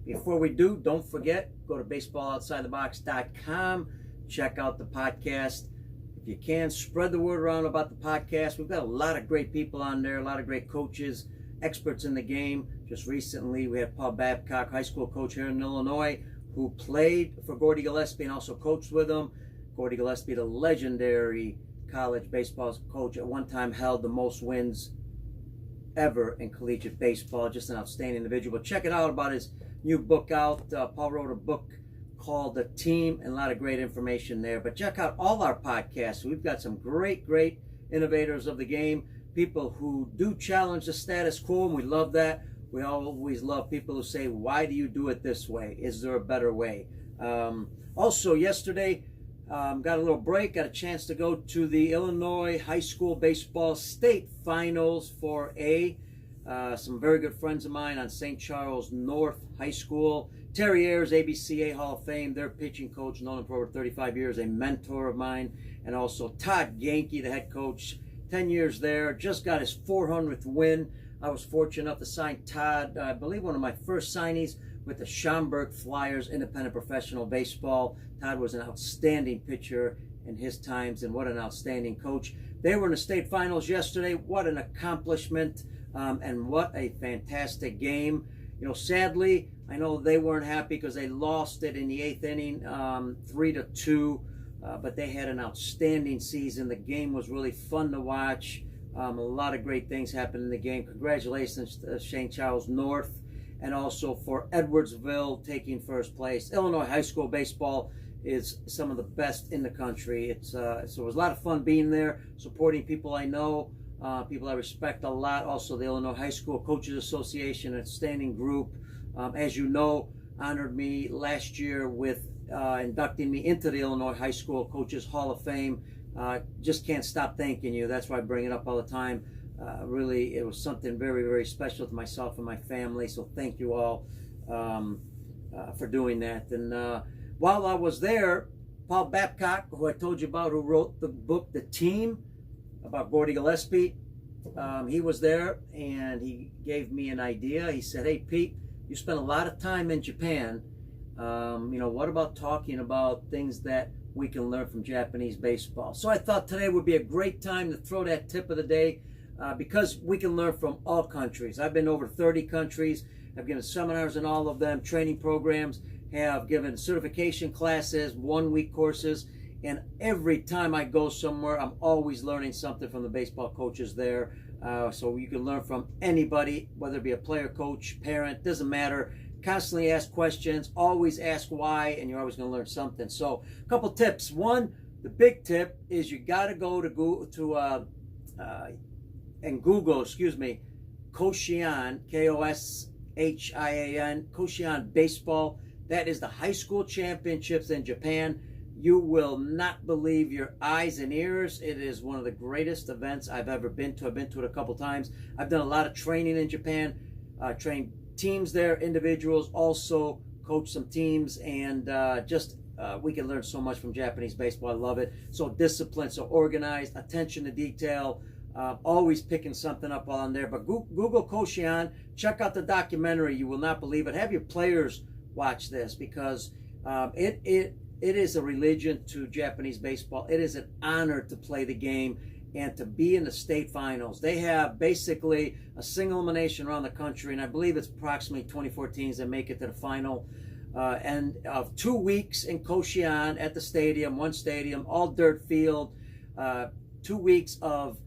Before we do, don't forget, go to baseballoutsidethebox.com. Check out the podcast. If you can, spread the word around about the podcast. We've got a lot of great people on there, a lot of great coaches, experts in the game. Just recently, we had Paul Babcock, high school coach here in Illinois, who played for Gordy Gillespie and also coached with him. Gordy Gillespie, the legendary college baseball coach, at one time held the most wins ever in collegiate baseball. Just an outstanding individual. But check it out about his new book out. Paul wrote a book called The Team, and a lot of great information there. But check out all our podcasts. We've got some great innovators of the game, people who do challenge the status quo, and we love that. We always love people who say, why do you do it this way? Is there a better way? Also, yesterday, got a little break, got a chance to go to the Illinois High School Baseball State Finals for A. Some very good friends of mine on St. Charles North High School. Terry Ayers, ABCA Hall of Fame, their pitching coach, known him for over 35 years, a mentor of mine. And also Todd Yankee, the head coach, 10 years there, just got his 400th win. I was fortunate enough to sign Todd, I believe one of my first signees with the Schaumburg Flyers, independent professional baseball. Todd was an outstanding pitcher in his times, and what an outstanding coach. They were in the state finals yesterday. What an accomplishment, and what a fantastic game. You know, sadly, I know they weren't happy because they lost it in the 8th inning, 3-2, but they had an outstanding season. The game was really fun to watch. A lot of great things happened in the game. Congratulations to St. Charles North, and also for Edwardsville taking first place. Illinois high school baseball is some of the best in the country. So it was a lot of fun being there, supporting people I know, people I respect a lot. Also, the Illinois High School Coaches Association, an outstanding group, as you know, honored me last year with inducting me into the Illinois High School Coaches Hall of Fame. Just can't stop thanking you. That's why I bring it up all the time. Really, it was something very special to myself and my family. So thank you all for doing that. And while I was there, Paul Babcock, who I told you about, who wrote the book The Team about Gordy Gillespie, he was there, and he gave me an idea. He said, hey Pete, you spent a lot of time in Japan. What about talking about things that we can learn from Japanese baseball? So I thought today would be a great time to throw that tip of the day, because we can learn from all countries. I've been to over 30 countries. I've given seminars in all of them, training programs, have given certification classes, 1-week courses, and every time I go somewhere, I'm always learning something from the baseball coaches there. So you can learn from anybody, whether it be a player, coach, parent, doesn't matter. Constantly ask questions, always ask why, and you're always going to learn something. So a couple tips. One, the big tip is you got to go to Google, Koshian, Koshian, Koshian Baseball. That is the high school championships in Japan. You will not believe your eyes and ears. It is one of the greatest events I've ever been to. I've been to it a couple times. I've done a lot of training in Japan, trained teams there, individuals, also coach some teams, and we can learn so much from Japanese baseball. I love it. So disciplined, so organized, attention to detail, always picking something up while I'm there. But Google Koshian, check out the documentary. You will not believe it. Have your players watch this, because it is a religion to Japanese baseball. It is an honor to play the game and to be in the state finals. They have basically a single elimination around the country, and I believe it's approximately 24 teams that make it to the final. And of 2 weeks in Koshian at the stadium, one stadium, all dirt field, 2 weeks of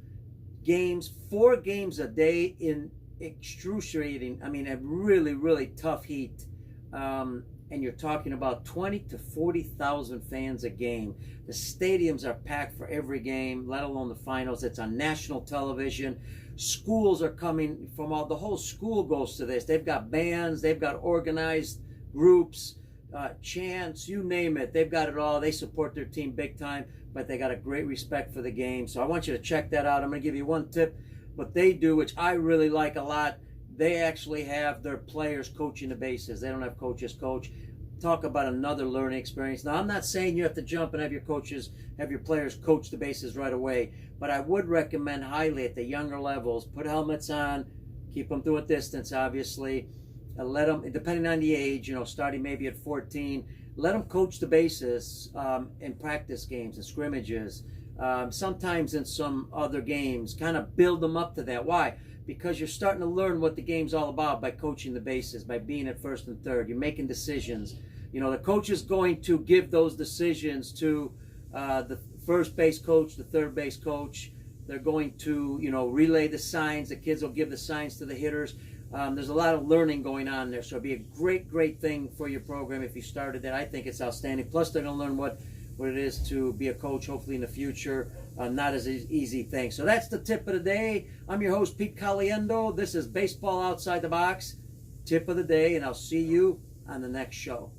games, 4 games a day in excruciating, a really tough heat. And you're talking about 20 to 40,000 fans a game. The stadiums are packed for every game, let alone the finals. It's on national television. Schools are coming from the whole school goes to this. They've got bands, they've got organized groups, chants, you name it. They've got it all. They support their team big time, but they got a great respect for the game. So I want you to check that out. I'm going to give you one tip. What they do, which I really like a lot, they actually have their players coaching the bases. They don't have coaches coach. Talk about another learning experience. Now, I'm not saying you have to jump and have your players coach the bases right away, but I would recommend highly at the younger levels, put helmets on, keep them to a distance, obviously, let them, depending on the age, starting maybe at 14, let them coach the bases in practice games and scrimmages. Sometimes in some other games, kind of build them up to that. Why? Because you're starting to learn what the game's all about by coaching the bases, by being at first and third. You're making decisions. The coach is going to give those decisions to the first base coach, the third base coach. They're going to, relay the signs. The kids will give the signs to the hitters. There's a lot of learning going on there. So it'd be a great, great thing for your program if you started that. I think it's outstanding. Plus, they're going to learn what it is to be a coach, hopefully in the future. Not as an easy thing. So that's the tip of the day. I'm your host, Pete Caliendo. This is Baseball Outside the Box, tip of the day, and I'll see you on the next show.